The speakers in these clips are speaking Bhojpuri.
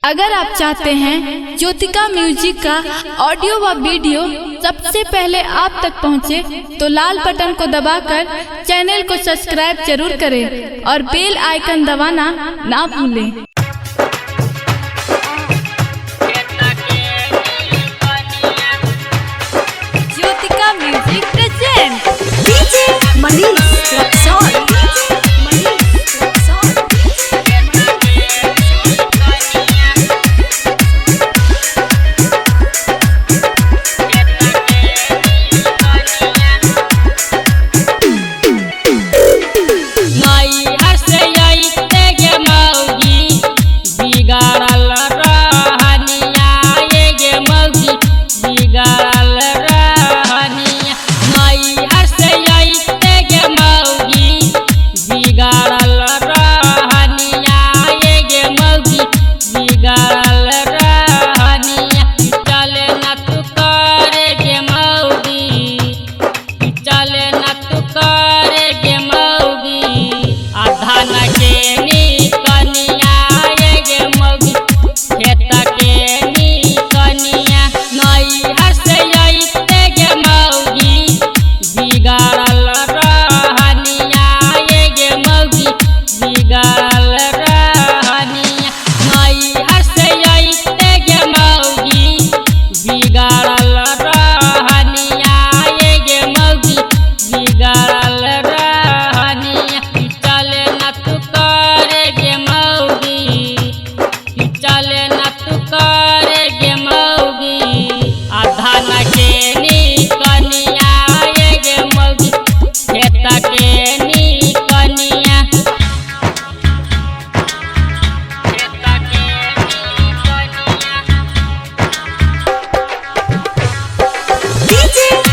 अगर आप चाहते हैं ज्योतिका म्यूजिक का ऑडियो व वीडियो सबसे पहले आप तक पहुंचे, तो लाल बटन को दबाकर चैनल को सब्सक्राइब जरूर करें और बेल आइकन दबाना ना भूलें। Jyotika music present DJ Manish Raxaul.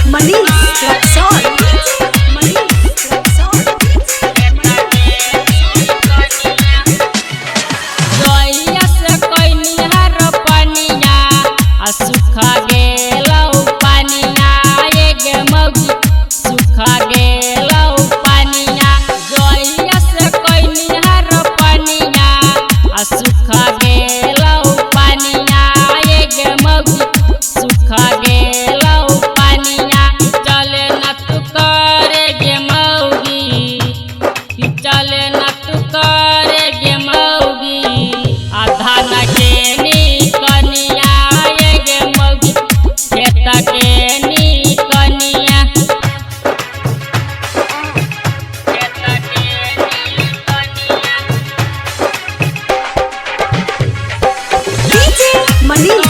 Manish Raxaul. सुखा गेलौ पानिया गे मौगी, सुखा गेलौ पानिया जोइया से कोइनिहर पानिया सुखा गेलौ पानिया गे मौगी, सुखा गेलौ पानिया। चले न तू करे गे मौगी, चले न तू करे गे मौगी, आधा न के कनिया गे मौगी, खेत के नी कनिया, खेत के नी कनिया। डीजे मनीष